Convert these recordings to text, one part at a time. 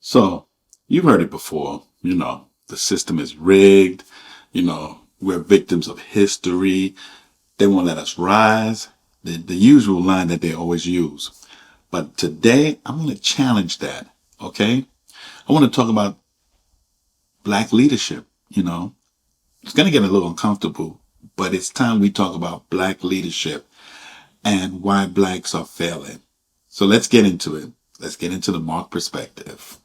So, you've heard it before, the system is rigged, we're victims of history, they won't let us rise, the usual line that they always use. But today, I'm going to challenge that, okay? I want to talk about black leadership, It's going to get a little uncomfortable, but it's time we talk about black leadership and why blacks are failing. So let's get into it. Let's get into the Marc Perspective.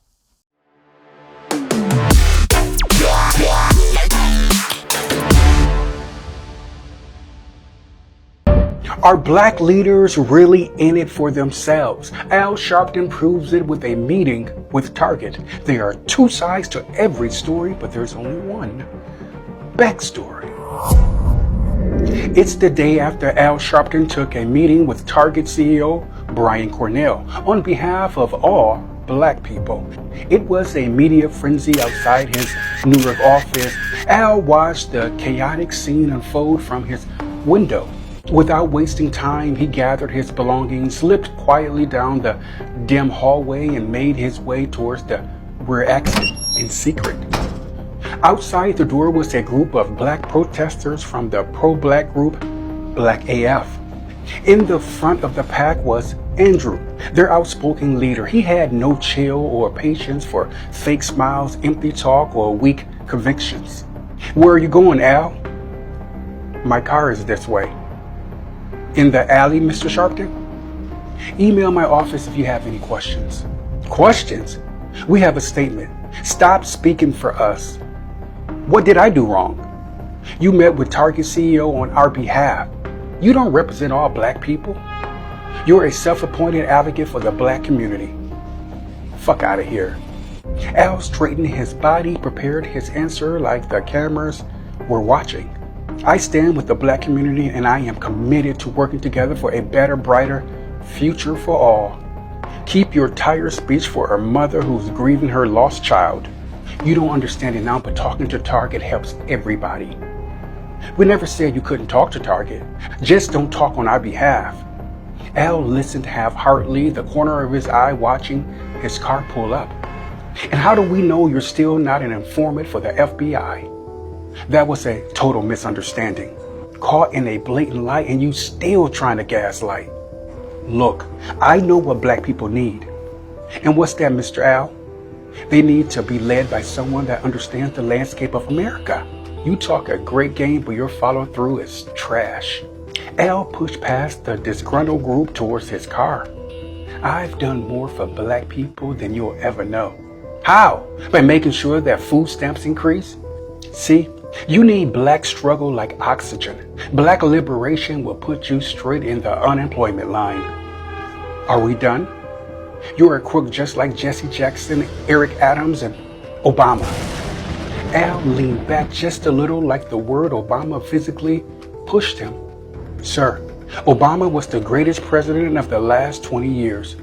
Are black leaders really in it for themselves? Al Sharpton proves it with a meeting with Target. There are two sides to every story, but there's only one backstory. It's the day after Al Sharpton took a meeting with Target CEO Brian Cornell on behalf of all black people. It was a media frenzy outside his New York office. Al watched the chaotic scene unfold from his window. Without wasting time, he gathered his belongings, slipped quietly down the dim hallway, and made his way towards the rear exit in secret. Outside the door was a group of black protesters from the pro-black group Black AF. In the front of the pack was Andrew, their outspoken leader. He had no chill or patience for fake smiles, empty talk, or weak convictions. "Where are you going, Al?" "My car is this way." "In the alley, Mr. Sharpton?" "Email my office if you have any questions." "Questions? We have a statement. Stop speaking for us." "What did I do wrong?" "You met with Target CEO on our behalf. You don't represent all black people. You're a self-appointed advocate for the black community. Fuck out of here." Al straightened his body, prepared his answer like the cameras were watching. "I stand with the black community, and I am committed to working together for a better, brighter future for all. Keep your tired speech for a mother who's grieving her lost child. You don't understand it now, but talking to Target helps everybody. We never said you couldn't talk to Target. Just don't talk on our behalf." Al listened half-heartedly, the corner of his eye watching his car pull up. "And how do we know you're still not an informant for the FBI?" "That was a total misunderstanding. Caught in a blatant lie, and you still trying to gaslight." "Look, I know what black people need." "And what's that, Mr. Al?" "They need to be led by someone that understands the landscape of America. You talk a great game, but your follow-through is trash." Al pushed past the disgruntled group towards his car. "I've done more for black people than you'll ever know." "How? By making sure that food stamps increase? See, you need black struggle like oxygen. Black liberation will put you straight in the unemployment line." "Are we done? You're a crook just like Jesse Jackson, Eric Adams, and Obama." Al leaned back just a little, like the word Obama physically pushed him. "Sir, Obama was the greatest president of the last 20 years.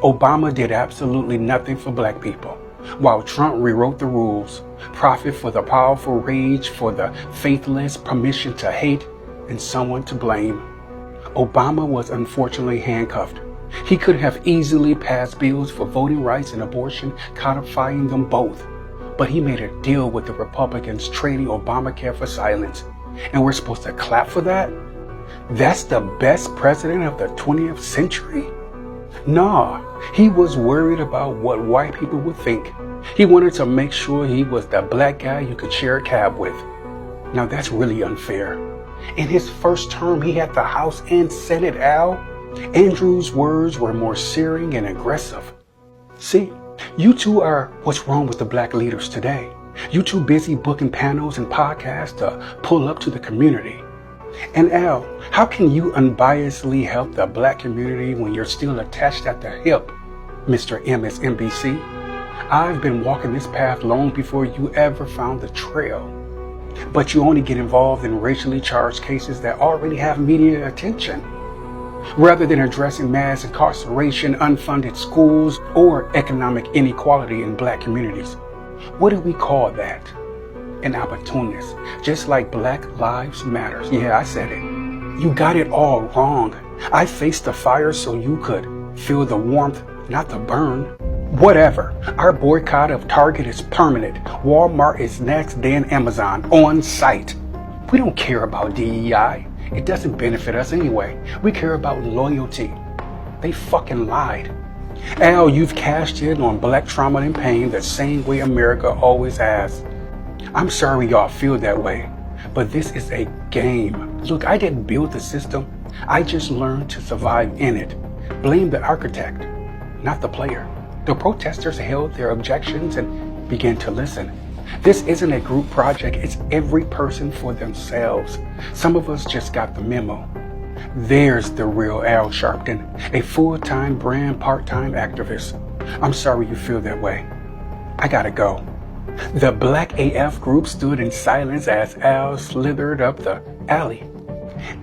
Obama did absolutely nothing for black people, while Trump rewrote the rules. Profit for the powerful, rage for the faithless, permission to hate, and someone to blame. Obama was unfortunately handcuffed. He could have easily passed bills for voting rights and abortion, codifying them both. But he made a deal with the Republicans, trading Obamacare for silence. And we're supposed to clap for that? That's the best president of the 20th century? Nah, he was worried about what white people would think. He wanted to make sure he was the black guy you could share a cab with. Now that's really unfair. In his first term, he had the House and Senate, Al. Andrew's words were more searing and aggressive. See, you two are what's wrong with the black leaders today. You too busy booking panels and podcasts to pull up to the community. And Al, how can you unbiasedly help the black community when you're still attached at the hip, Mr. MSNBC? I've been walking this path long before you ever found the trail. But you only get involved in racially charged cases that already have media attention, rather than addressing mass incarceration, unfunded schools, or economic inequality in black communities. What do we call that? An opportunist, just like Black Lives Matter. Yeah, I said it. You got it all wrong. I faced the fire so you could feel the warmth, not the burn. Whatever. Our boycott of Target is permanent. Walmart is next, then Amazon, on site. We don't care about DEI. It doesn't benefit us anyway. We care about loyalty. They fucking lied. Al, you've cashed in on black trauma and pain the same way America always has. I'm sorry y'all feel that way, but this is a game. Look, I didn't build the system. I just learned to survive in it. Blame the architect, not the player. The protesters held their objections and began to listen. This isn't a group project, it's every person for themselves. Some of us just got the memo. There's the real Al Sharpton, a full-time brand, part-time activist. I'm sorry you feel that way. I gotta go. The Black AF group stood in silence as Al slithered up the alley.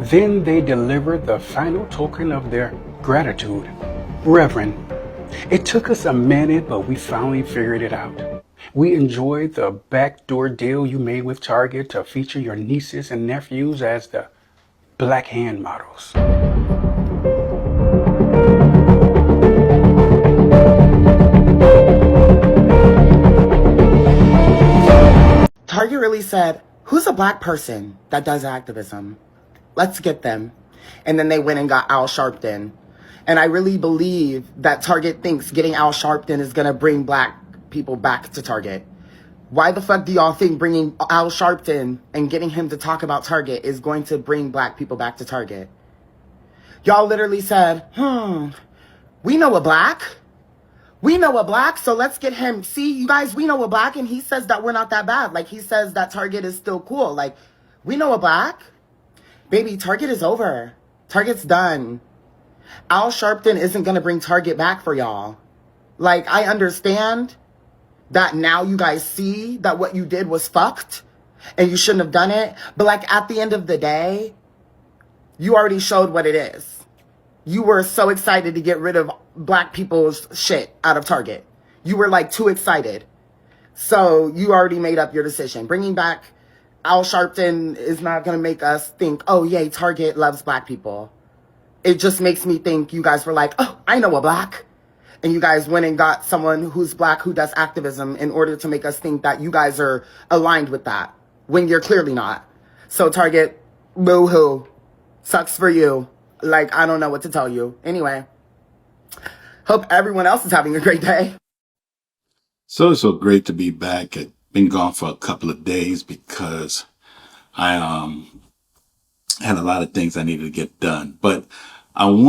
Then they delivered the final token of their gratitude. Reverend, it took us a minute, but we finally figured it out. We enjoyed the backdoor deal you made with Target to feature your nieces and nephews as the Black Hand models. Target really said, who's a black person that does activism? Let's get them. And then they went and got Al Sharpton. And I really believe that Target thinks getting Al Sharpton is going to bring black people back to Target. Why the fuck do y'all think bringing Al Sharpton and getting him to talk about Target is going to bring black people back to Target? Y'all literally said, we know a black. We know a black, so let's get him. See, you guys, we know a black, and he says that we're not that bad. Like, he says that Target is still cool. Like, we know a black. Baby, Target is over. Target's done. Al Sharpton isn't going to bring Target back for y'all. Like, I understand that now you guys see that what you did was fucked and you shouldn't have done it. But, like, at the end of the day, you already showed what it is. You were so excited to get rid of black people's shit out of Target. You were, like, too excited. So you already made up your decision. Bringing back Al Sharpton is not going to make us think, oh, yay, Target loves black people. It just makes me think you guys were like, oh, I know a black. And you guys went and got someone who's black who does activism in order to make us think that you guys are aligned with that, when you're clearly not. So Target, boo-hoo. Sucks for you. Like, I don't know what to tell you. Anyway, hope everyone else is having a great day. So it's so great to be back. I've been gone for a couple of days because I had a lot of things I needed to get done. But I'm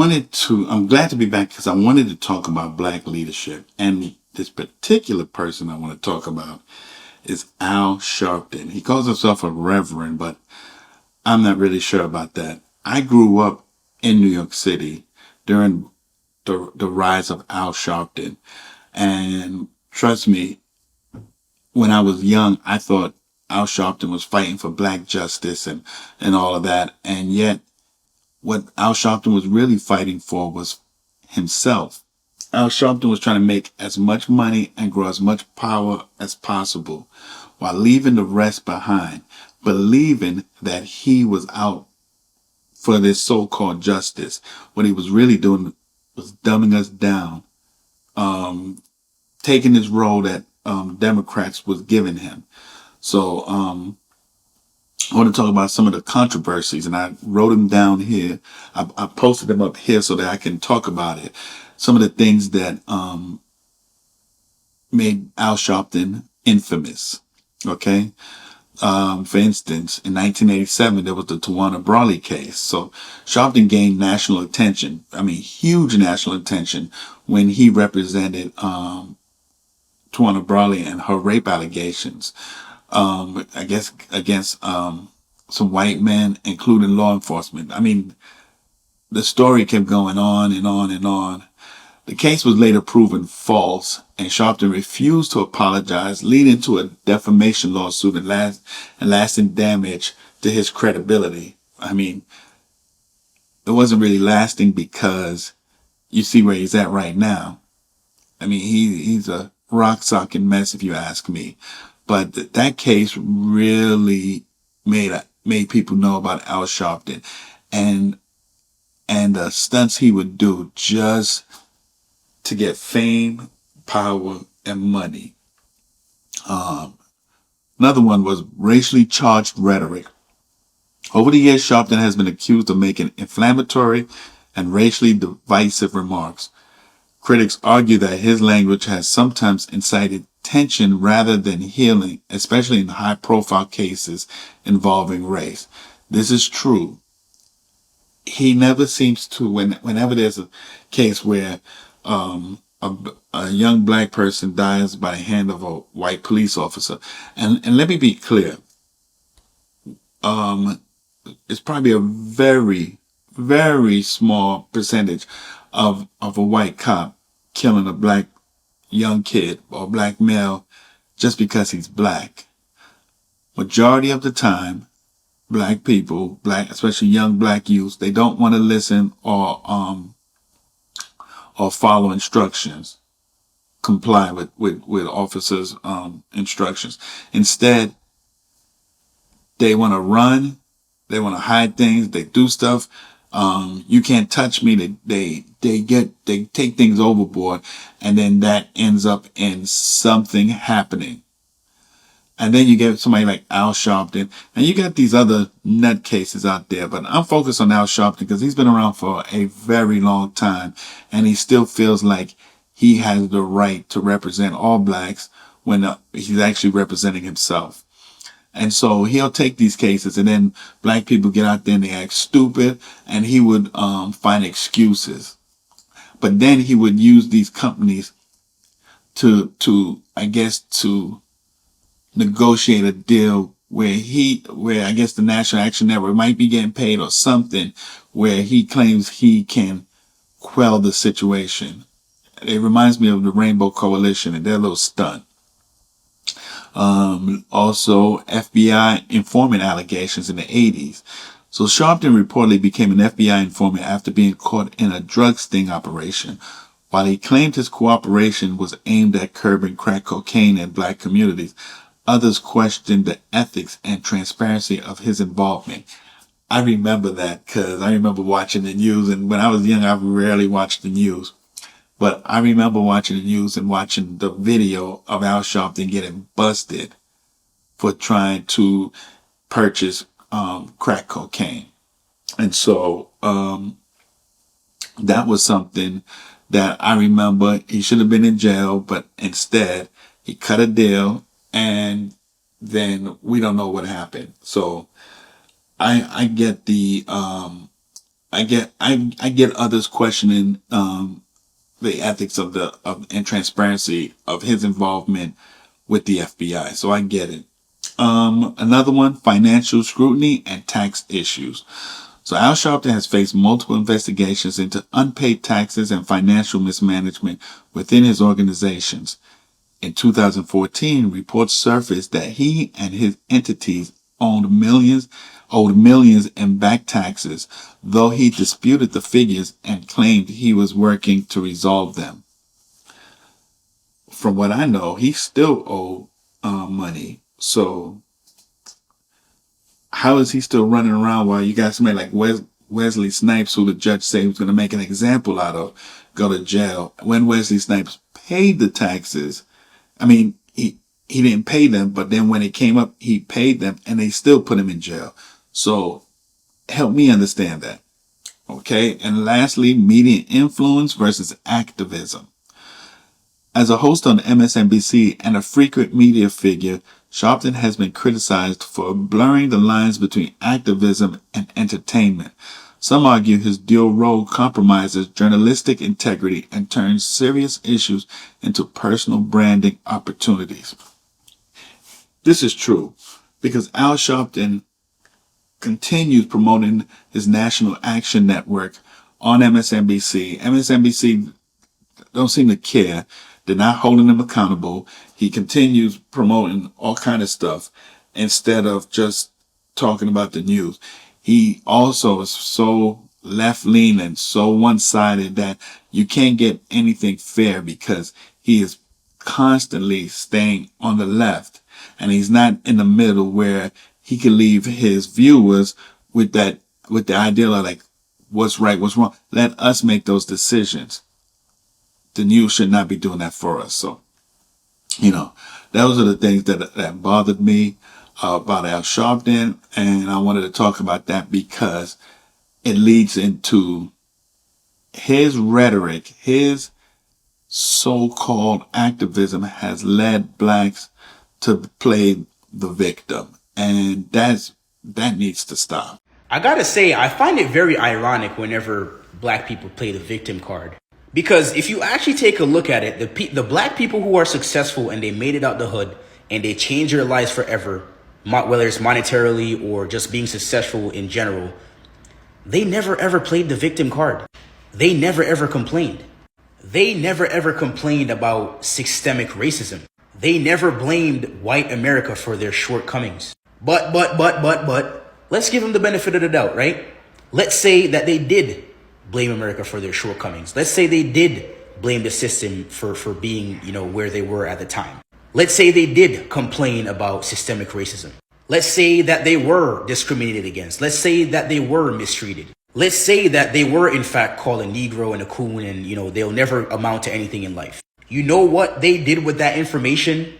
glad to be back because I wanted to talk about black leadership. And this particular person I want to talk about is Al Sharpton. He calls himself a reverend, but I'm not really sure about that. I grew up in New York City during the rise of Al Sharpton. And trust me, when I was young, I thought Al Sharpton was fighting for black justice and all of that. And yet what Al Sharpton was really fighting for was himself. Al Sharpton was trying to make as much money and grow as much power as possible while leaving the rest behind, believing that he was out for this so-called justice. What he was really doing was dumbing us down, taking this role that Democrats was giving him. So I want to talk about some of the controversies, and I wrote them down here. I posted them up here so that I can talk about it. Some of the things that made Al Sharpton infamous. Okay. For instance, in 1987, there was the Tawana Brawley case. So Sharpton gained national attention. I mean, huge national attention when he represented Tawana Brawley and her rape allegations. I guess against some white men, including law enforcement. I mean, the story kept going on and on and on. The case was later proven false, and Sharpton refused to apologize, leading to a defamation lawsuit and lasting damage to his credibility. I mean, it wasn't really lasting because you see where he's at right now. I mean, he's a rock-socking mess, if you ask me. But that case really made people know about Al Sharpton and the stunts he would do just to get fame, power, and money. Another one was racially charged rhetoric. Over the years, Sharpton has been accused of making inflammatory and racially divisive remarks. Critics argue that his language has sometimes incited tension rather than healing, especially in high-profile cases involving race. This is true. He never seems to, whenever there's a case where a young black person dies by the hand of a white police officer, and let me be clear, it's probably a very, very small percentage of a white cop killing a black young kid or black male just because he's black. Majority of the time, black people, especially young black youths, they don't want to listen or follow instructions, comply with officers' instructions. Instead, they want to run, they want to hide things, they do stuff. You can't touch me. They take things overboard, and then that ends up in something happening. And then you get somebody like Al Sharpton, and you got these other nutcases out there. But I'm focused on Al Sharpton because he's been around for a very long time, and he still feels like he has the right to represent all blacks when he's actually representing himself. And so he'll take these cases, and then black people get out there and they act stupid, and he would find excuses. But then he would use these companies to negotiate a deal where I guess the National Action Network might be getting paid or something, where he claims he can quell the situation. It reminds me of the Rainbow Coalition and their little stunt. Also FBI informant allegations in the 80s. So Sharpton reportedly became an FBI informant after being caught in a drug sting operation. While he claimed his cooperation was aimed at curbing crack cocaine in black communities, others questioned the ethics and transparency of his involvement. I remember that because I remember watching the news, and when I was young, I rarely watched the news. But I remember watching the news and watching the video of Al Sharpton getting busted for trying to purchase crack cocaine. And so that was something that I remember. He should have been in jail, but instead he cut a deal, and then we don't know what happened. So I get the I get others questioning the ethics of and transparency of his involvement with the FBI. So I get it. Another one, financial scrutiny and tax issues. So Al Sharpton has faced multiple investigations into unpaid taxes and financial mismanagement within his organizations. In 2014, reports surfaced that he and his entities owed millions in back taxes, though he disputed the figures and claimed he was working to resolve them. From what I know, he still owed money. So how is he still running around while you got somebody like Wesley Snipes, who the judge said he was going to make an example out of, go to jail? When Wesley Snipes paid the taxes, I mean, he didn't pay them, but then when it came up, he paid them, and they still put him in jail. So help me understand that. Okay. And lastly, media influence versus activism. As a host on MSNBC and a frequent media figure, Sharpton has been criticized for blurring the lines between activism and entertainment. Some argue his dual role compromises journalistic integrity and turns serious issues into personal branding opportunities. This is true because Al Sharpton continues promoting his National Action Network on MSNBC. MSNBC don't seem to care. They're not holding him accountable. He continues promoting all kind of stuff instead of just talking about the news. He also is so left-leaning, so one-sided that you can't get anything fair because he is constantly staying on the left, and he's not in the middle where he can leave his viewers with the idea of like, what's right, what's wrong. Let us make those decisions. the news should not be doing that for us. So, you know, those are the things that bothered me about Al Sharpton. And I wanted to talk about that because it leads into his rhetoric, his so-called activism has led blacks to play the victim. And that needs to stop. I gotta say, I find it very ironic whenever black people play the victim card. Because if you actually take a look at it, the black people who are successful and they made it out the hood and they change their lives forever, whether it's monetarily or just being successful in general, they never ever played the victim card. They never ever complained. They never ever complained about systemic racism. They never blamed white America for their shortcomings. But, let's give them the benefit of the doubt, right? Let's say that they did blame America for their shortcomings. Let's say they did blame the system for being, you know, where they were at the time. Let's say they did complain about systemic racism. Let's say that they were discriminated against. Let's say that they were mistreated. Let's say that they were, in fact, called a Negro and a coon and, you know, they'll never amount to anything in life. You know what they did with that information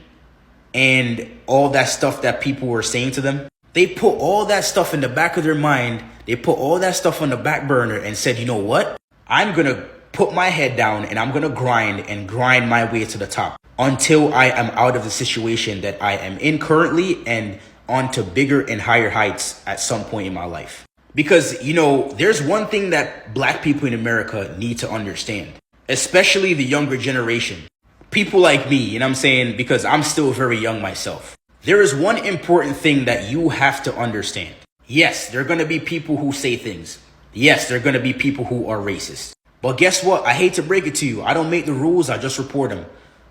and all that stuff that people were saying to them? They put all that stuff in the back of their mind. They put all that stuff on the back burner and said, you know what? I'm going to put my head down and I'm going to grind my way to the top until I am out of the situation that I am in currently and onto bigger and higher heights at some point in my life. Because, you know, there's one thing that black people in America need to understand, especially the younger generation. People like me, you know what I'm saying? Because I'm still very young myself. There is one important thing that you have to understand. Yes, there are going to be people who say things. Yes, there are going to be people who are racist. But guess what? I hate to break it to you. I don't make the rules. I just report them.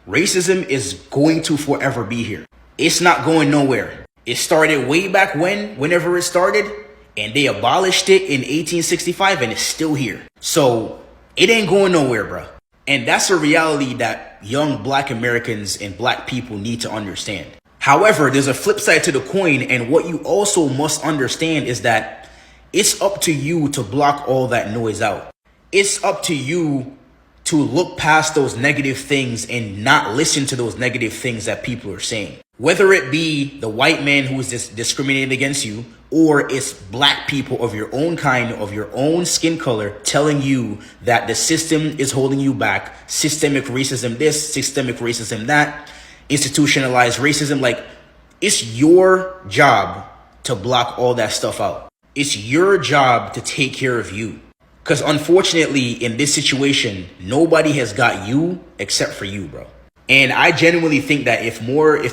Racism is going to forever be here. It's not going nowhere. It started way back whenever it started, and they abolished it in 1865, and it's still here. So it ain't going nowhere, bro. And that's a reality that young black Americans and black people need to understand. However, there's a flip side to the coin, and what you also must understand is that it's up to you to block all that noise out. It's up to you to look past those negative things and not listen to those negative things that people are saying. Whether it be the white man who is discriminating against you, or it's black people of your own kind, of your own skin color, telling you that the system is holding you back, systemic racism this, systemic racism that, institutionalized racism. Like, it's your job to block all that stuff out. It's your job to take care of you. Because unfortunately, in this situation, nobody has got you except for you, bro. And I genuinely think that if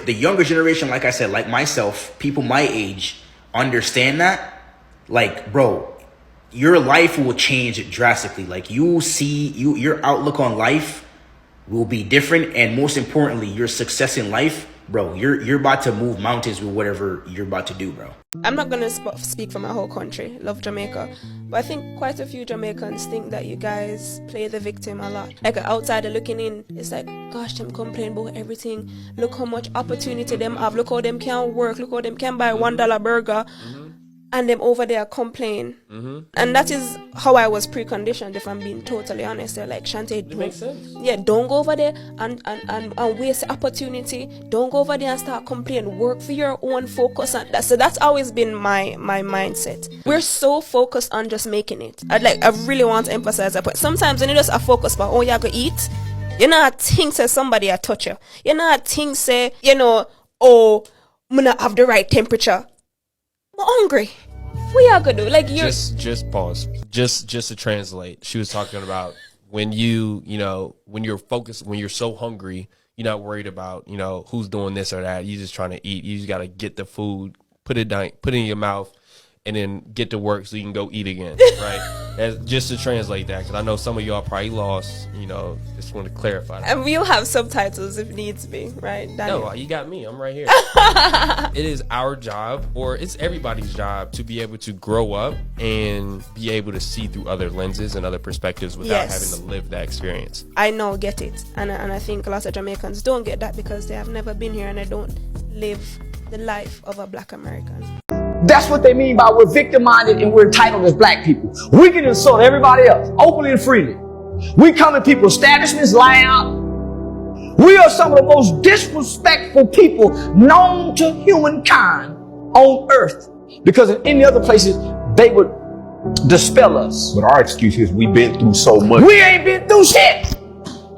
the younger generation, like I said, like myself, people my age, understand that, like, bro, your life will change drastically. Like, your outlook on life will be different. And most importantly, your success in life, bro, you're about to move mountains with whatever you're about to do, bro. I'm not going to speak for my whole country. Love Jamaica. But I think quite a few Jamaicans think that you guys play the victim a lot. Like, an outsider looking in, it's like, gosh, them complain about everything. Look how much opportunity them have. Look how them can work. Look how them can buy $1 burger. And them over there complain. And that is how I was preconditioned, if I'm being totally honest. They're like, Shante, don't go over there and waste the opportunity. Don't go over there and start complaining. Work for your own, focus on that. So that's always been my mindset. We're so focused on just making it. I really want to emphasize that. But sometimes when you just are focused about, you're going to eat, you know, think say somebody a touch you. You know, think say, you know, I'm going to have the right temperature. I'm hungry. What y'all gonna do? Like, you just pause. Just to translate, she was talking about when when you're focused, when you're so hungry, you're not worried about, you know, who's doing this or that. You're just trying to eat. You just gotta get the food, put it down, put it in your mouth, and then get to work so you can go eat again, right? That's just to translate that, because I know some of y'all probably lost, you know, just want to clarify that. And we'll have subtitles if needs be, right, Daniel? No, you got me. I'm right here. It is our job, or it's everybody's job, to be able to grow up and be able to see through other lenses and other perspectives without having to live that experience. I know, get it. And I think a lot of Jamaicans don't get that because they have never been here and they don't live the life of a black American. That's what they mean by we're victim-minded and we're entitled as black people. We can insult everybody else openly and freely. We come in people's establishments loud. We are some of the most disrespectful people known to humankind on earth, because in any other places they would dispel us. But our excuse is we've been through so much. We ain't been through shit.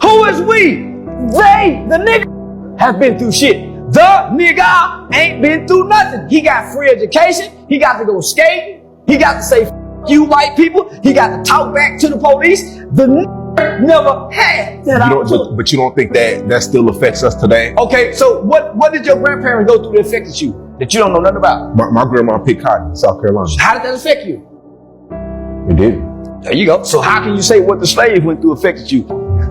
Who is we? They, the nigga, have been through shit. The nigga ain't been through nothing. He got free education. He got to go skating. He got to say F you white people. He got to talk back to the police. The nigga never had that. But you don't think that still affects us today? Okay, so what did your grandparents go through that affected you that you don't know nothing about? My grandma picked cotton in South Carolina. How did that affect you? It did. There you go. So how can you say what the slaves went through affected you?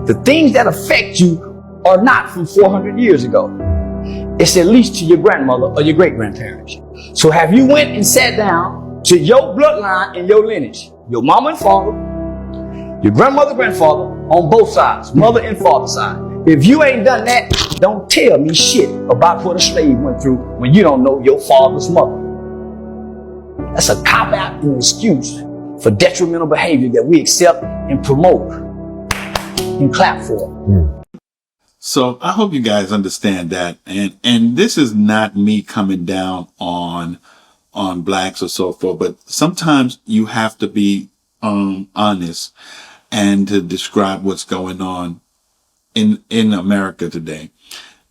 The things that affect you are not from 400 years ago. It's at least to your grandmother or your great-grandparents. So have you went and sat down to your bloodline and your lineage, your mama and father, your grandmother, grandfather, on both sides, mother and father side. If you ain't done that, don't tell me shit about what a slave went through when you don't know your father's mother. That's a cop-out and an excuse for detrimental behavior that we accept and promote and clap for. So I hope you guys understand that. And this is not me coming down on blacks or so forth, but sometimes you have to be honest and to describe what's going on in America today.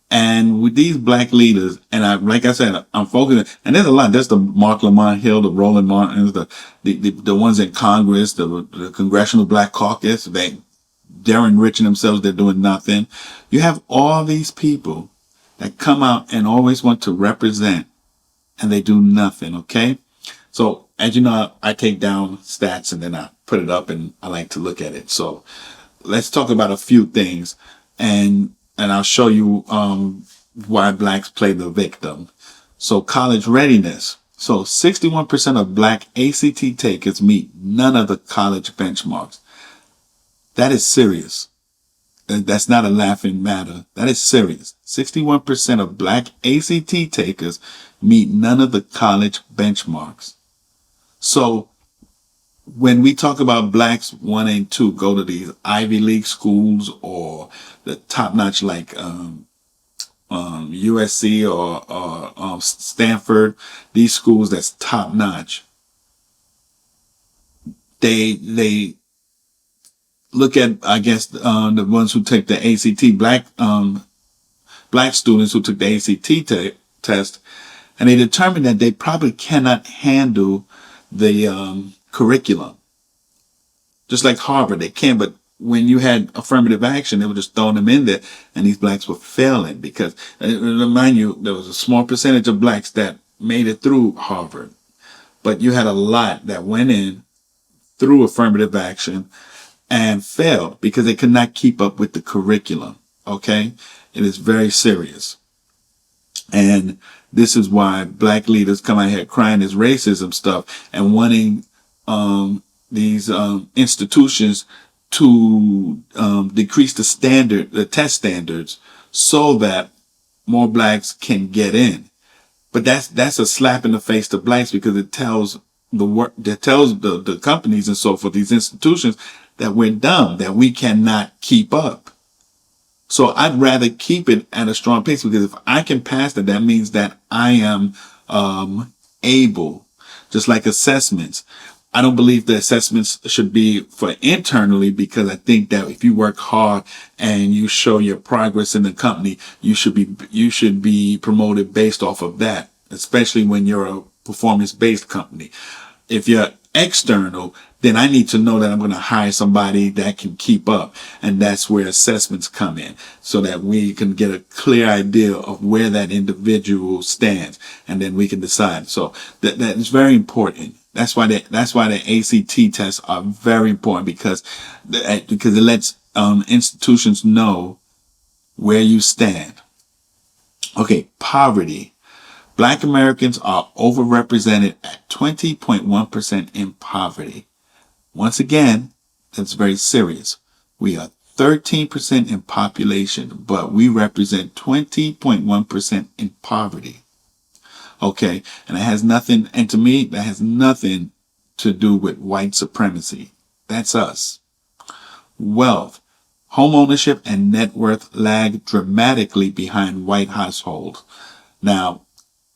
And with these black leaders, and like I said, I'm focusing, and there's a lot. There's the Mark Lamont Hill, the Roland Martins, the ones in Congress, the Congressional Black Caucus. They're enriching themselves. They're doing nothing. You have all these people that come out and always want to represent, and they do nothing. Okay. So as you know, I take down stats and then I put it up and I like to look at it. So let's talk about a few things, and I'll show you why blacks play the victim. So college readiness. So 61% of black ACT takers meet none of the college benchmarks. That is serious. That's not a laughing matter. That is serious. 61% of black ACT takers meet none of the college benchmarks. So when we talk about blacks wanting to go to these Ivy League schools or the top-notch like USC or Stanford, these schools that's top-notch, they look at, I guess, the ones who take the ACT, black students who took the ACT test, and they determined that they probably cannot handle the curriculum. Just like Harvard, they can, but when you had affirmative action, they were just throwing them in there, and these blacks were failing because, remind you, there was a small percentage of blacks that made it through Harvard, but you had a lot that went in through affirmative action and failed because they could not keep up with the curriculum. Okay? It is very serious. And this is why black leaders come out here crying this racism stuff and wanting these institutions to decrease the test standards so that more blacks can get in. But that's a slap in the face to blacks because it tells the companies and so forth, these institutions, that we're dumb, that we cannot keep up. So I'd rather keep it at a strong pace because if I can pass it, that means that I am able, just like assessments. I don't believe the assessments should be for internally because I think that if you work hard and you show your progress in the company, you should be promoted based off of that, especially when you're a performance-based company. If you're external, then I need to know that I'm going to hire somebody that can keep up. And that's where assessments come in so that we can get a clear idea of where that individual stands. And then we can decide. So that is very important. That's why the ACT tests are very important because it lets institutions know where you stand. Okay, poverty. Black Americans are overrepresented at 20.1% in poverty. Once again, that's very serious. We are 13% in population, but we represent 20.1% in poverty. Okay, and to me, that has nothing to do with white supremacy. That's us. wealth. Home ownership and net worth lag dramatically behind white households. Now,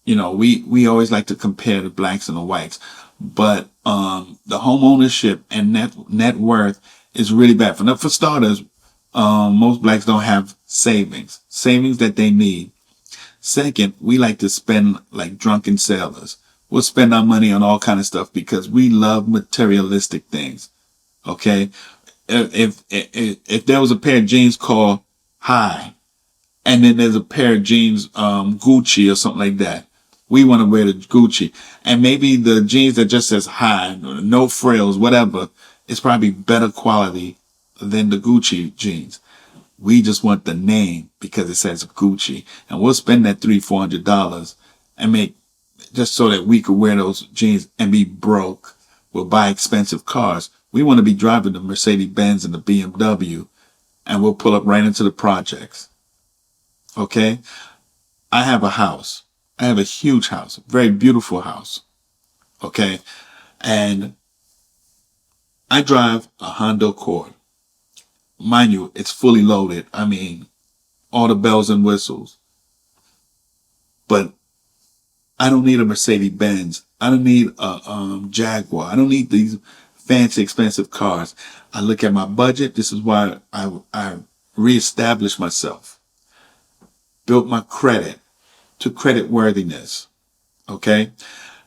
we always like to compare the blacks and the whites, but the home ownership and net worth is really bad. For starters, most blacks don't have savings that they need. Second, we like to spend like drunken sailors. We'll spend our money on all kind of stuff because we love materialistic things. Okay, if there was a pair of jeans called High, and then there's a pair of jeans, Gucci or something like that, we want to wear the Gucci. And maybe the jeans that just says High, no frills, whatever, is probably better quality than the Gucci jeans. We just want the name because it says Gucci, and we'll spend that $300-400 and make just so that we could wear those jeans and be broke. We'll buy expensive cars. We want to be driving the Mercedes-Benz and the BMW, and we'll pull up right into the projects. Okay? I have a house. I have a huge house, a very beautiful house. Okay? And I drive a Honda Accord. Mind you, it's fully loaded. I mean, all the bells and whistles. But I don't need a Mercedes-Benz. I don't need a Jaguar. I don't need these fancy, expensive cars. I look at my budget. This is why I reestablished myself. Built my credit to credit worthiness. Okay?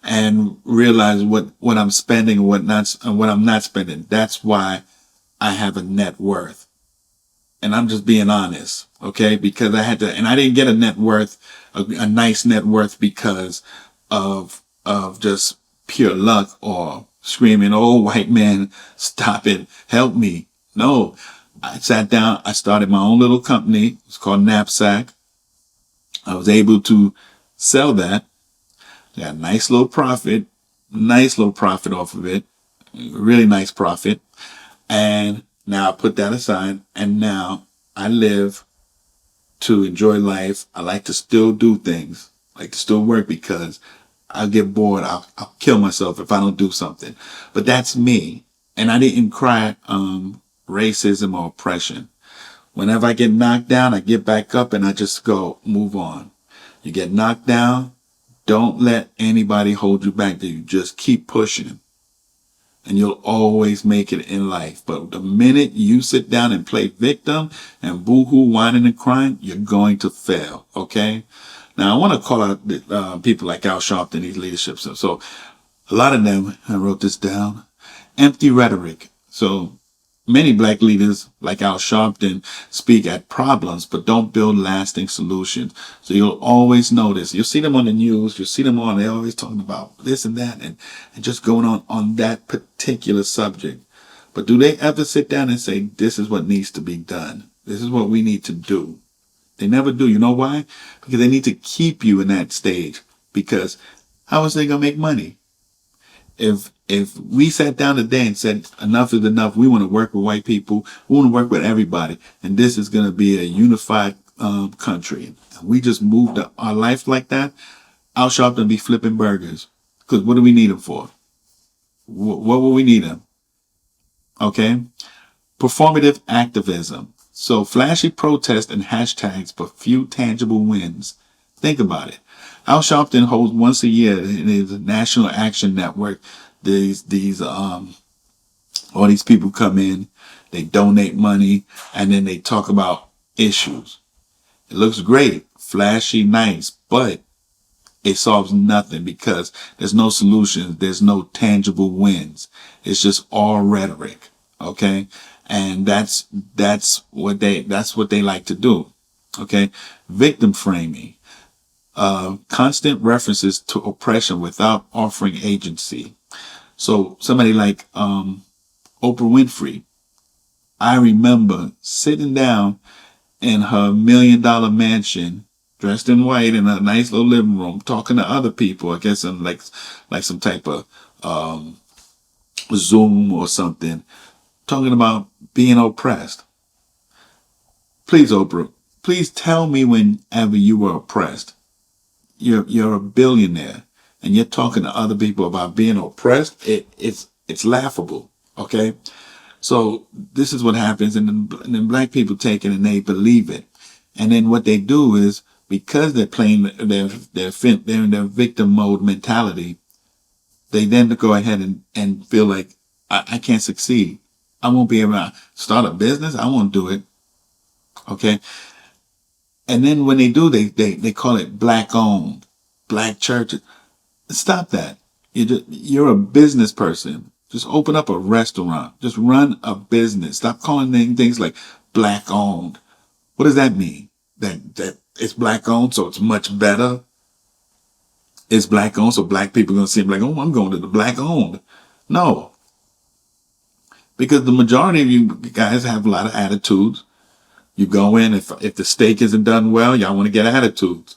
And realize what I'm spending and what I'm not spending. That's why I have a net worth. And I'm just being honest, okay? Because I had to, and I didn't get a net worth, a nice net worth because of just pure luck or screaming, "Oh, white man, stop it, help me." No, I sat down, I started my own little company. It's called Knapsack. I was able to sell that. Got a nice little profit off of it. Really nice profit. And now I put that aside, and now I live to enjoy life. I like to still do things, I like to still work because I'll get bored. I'll kill myself if I don't do something. But that's me. And I didn't cry racism or oppression. Whenever I get knocked down, I get back up and I just go, move on. You get knocked down, don't let anybody hold you back. You just keep pushing. And you'll always make it in life. But the minute you sit down and play victim and boo-hoo, whining and crying, you're going to fail. Okay? Now, I want to call out people like Al Sharpton, these leadership stuff. So a lot of them, I wrote this down, empty rhetoric. So many black leaders like Al Sharpton speak at problems, but don't build lasting solutions. So you'll always notice, you'll see them on the news, you'll see them they're always talking about this and that and just going on that particular subject. But do they ever sit down and say, this is what needs to be done? This is what we need to do. They never do. You know why? Because they need to keep you in that stage. Because how is they going to make money? If we sat down today and said, enough is enough, we want to work with white people, we want to work with everybody, and this is going to be a unified country, and we just moved our life like that, Al Sharpton be flipping burgers. Because what do we need them for? What will we need them? Okay? Performative activism. So flashy protests and hashtags, but few tangible wins. Think about it. Al Sharpton holds once a year in his National Action Network. All these people come in, they donate money, and then they talk about issues. It looks great, flashy, nice, but it solves nothing because there's no solutions. There's no tangible wins. It's just all rhetoric. Okay. And that's what they like to do. Okay. Victim framing. Constant references to oppression without offering agency. So somebody like Oprah Winfrey, I remember sitting down in her $1 million mansion, dressed in white in a nice little living room, talking to other people, I guess in like some type of Zoom or something, talking about being oppressed. Please, Oprah, please tell me whenever you were oppressed. You're a billionaire and you're talking to other people about being oppressed. It's laughable. Okay. So this is what happens, and then black people take it and they believe it. And then what they do is, because they're playing they're in their victim mode mentality, they then go ahead and feel like, I can't succeed. I won't be able to start a business. I won't do it. Okay. And then when they do, they call it black owned, black churches. Stop that. You're a business person. Just open up a restaurant. Just run a business. Stop calling things like black owned. What does that mean? That it's black owned, so it's much better. It's black owned, so black people are going to see it like, oh, I'm going to the black owned. No. Because the majority of you guys have a lot of attitudes. You go in, if the steak isn't done well, y'all want to get attitudes.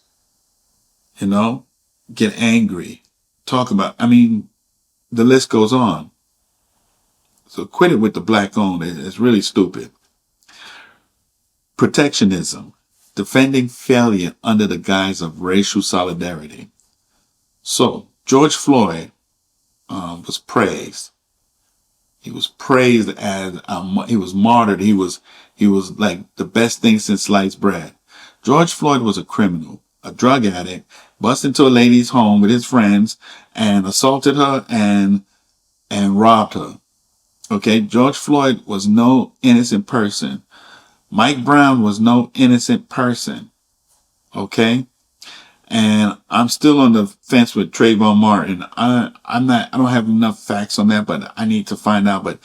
You know? Get angry. Talk about, the list goes on. So quit it with the black owned. It's really stupid. Protectionism. Defending failure under the guise of racial solidarity. So George Floyd was praised. He was praised as he was martyred. He was like the best thing since sliced bread. George Floyd was a criminal, a drug addict, bust into a lady's home with his friends and assaulted her and robbed her. Okay, George Floyd was no innocent person. Mike Brown was no innocent person. Okay? And I'm still on the fence with Trayvon Martin. I don't have enough facts on that, but I need to find out. But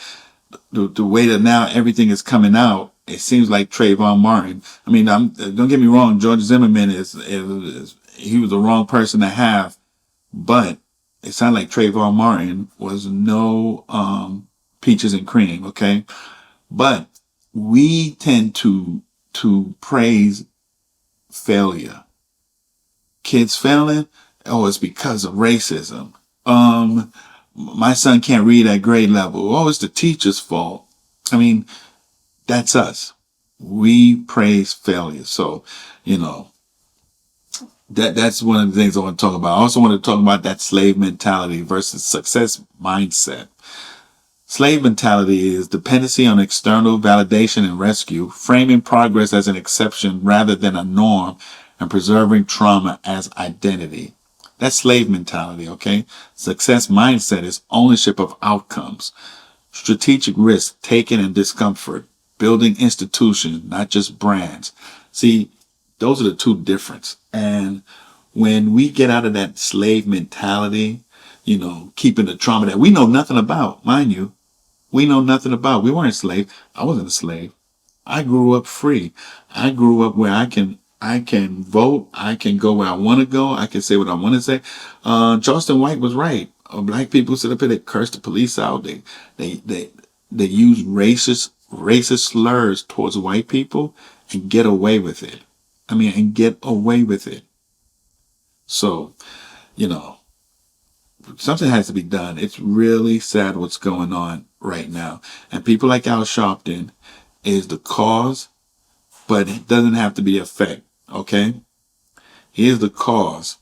the way that now everything is coming out, it seems like Trayvon Martin. Don't get me wrong. George Zimmerman he was the wrong person to have, but it sounded like Trayvon Martin was no, peaches and cream. Okay. But we tend to praise failure. Kids failing, oh, it's because of racism. My son can't read at grade level. Oh, it's the teacher's fault. That's us. We praise failure. So, that's one of the things I want to talk about. I also want to talk about that slave mentality versus success mindset. Slave mentality is dependency on external validation and rescue, framing progress as an exception rather than a norm, and preserving trauma as identity. That's slave mentality, okay? Success mindset is ownership of outcomes, strategic risk taken in discomfort, building institutions, not just brands. See, those are the two difference. And when we get out of that slave mentality, keeping the trauma that we know nothing about, mind you, we know nothing about. We weren't slaves. I wasn't a slave. I grew up free. I grew up where I can vote. I can go where I want to go. I can say what I want to say. Charleston White was right. Black people sit up here, they curse the police out. They use racist slurs towards white people and get away with it. And get away with it. So, something has to be done. It's really sad what's going on right now. And people like Al Sharpton is the cause, but it doesn't have to be effect. Okay? Here's the cause.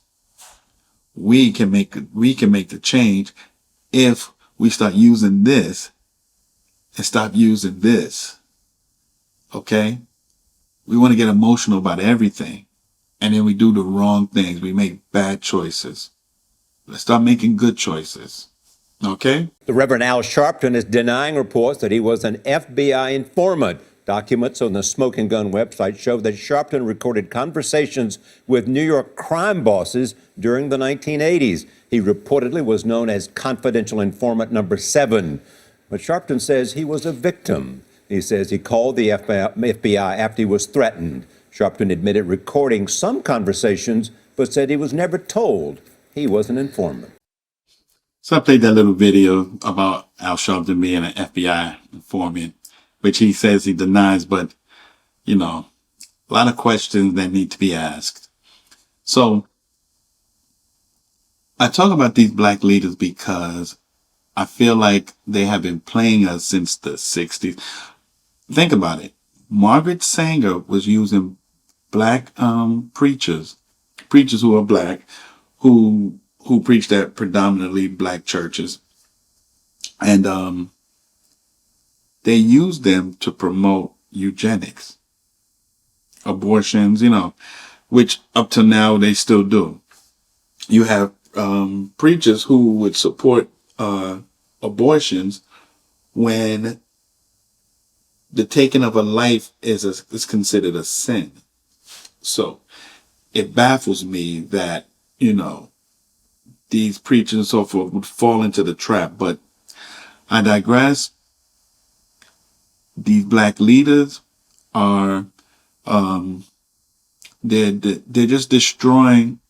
We can make the change if we start using this and stop using this. Okay? We want to get emotional about everything. And then we do the wrong things. We make bad choices. Let's start making good choices. Okay? The Reverend Al Sharpton is denying reports that he was an FBI informant. Documents on the Smoking Gun website show that Sharpton recorded conversations with New York crime bosses during the 1980s. He reportedly was known as confidential informant number 7. But Sharpton says he was a victim. He says he called the FBI after he was threatened. Sharpton admitted recording some conversations, but said he was never told he was an informant. So I played that little video about Al Sharpton being an FBI informant, which he says he denies, but, a lot of questions that need to be asked. So I talk about these black leaders because I feel like they have been playing us since the 60s. Think about it. Margaret Sanger was using black preachers who are black, who preached at predominantly black churches. And they use them to promote eugenics, abortions, which up to now they still do. You have preachers who would support abortions when the taking of a life is considered a sin. So it baffles me that, these preachers and so forth would fall into the trap. But I digress. These black leaders are, they're just destroying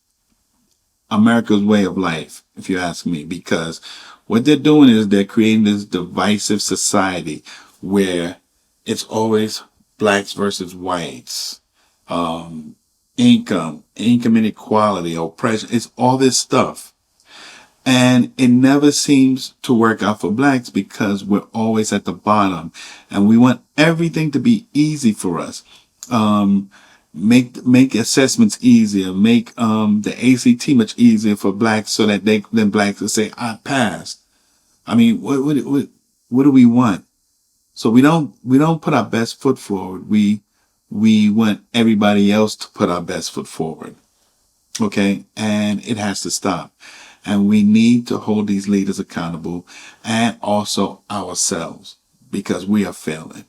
America's way of life, if you ask me, because what they're doing is they're creating this divisive society where it's always blacks versus whites, income inequality, oppression. It's all this stuff. And it never seems to work out for blacks because we're always at the bottom and we want everything to be easy for us. Make assessments easier, make the ACT much easier for blacks so that then blacks will say, I passed. I mean, what do we want? So we don't put our best foot forward. We want everybody else to put our best foot forward. Okay? And it has to stop. And we need to hold these leaders accountable and also ourselves because we are failing.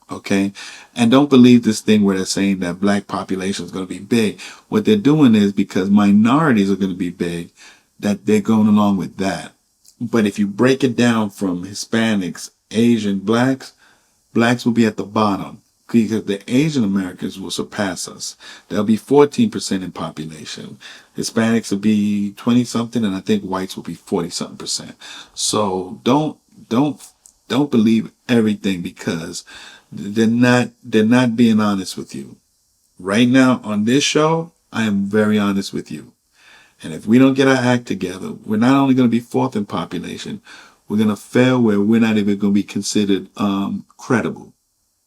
Okay? And don't believe this thing where they're saying that black population is going to be big. What they're doing is because minorities are going to be big, that they're going along with that. But if you break it down from Hispanics, Asian, blacks will be at the bottom because the Asian Americans will surpass us. They'll be 14% in population. Hispanics will be 20 something, and I think whites will be 40 something percent. So don't believe everything because they're not being honest with you. Right now on this show, I am very honest with you. And if we don't get our act together, we're not only going to be fourth in population, we're going to fail where we're not even going to be considered credible.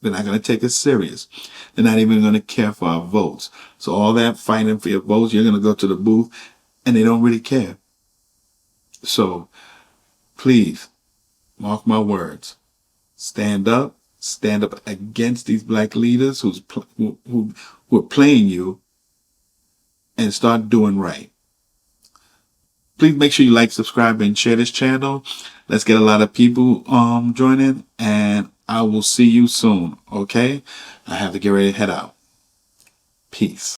They're not going to take us serious. They're not even going to care for our votes. So all that fighting for your votes, you're going to go to the booth and they don't really care. So please, mark my words. Stand up against these black leaders who are playing you and start doing right. Please make sure you like, subscribe, and share this channel. Let's get a lot of people joining, and I will see you soon, okay? I have to get ready to head out. Peace.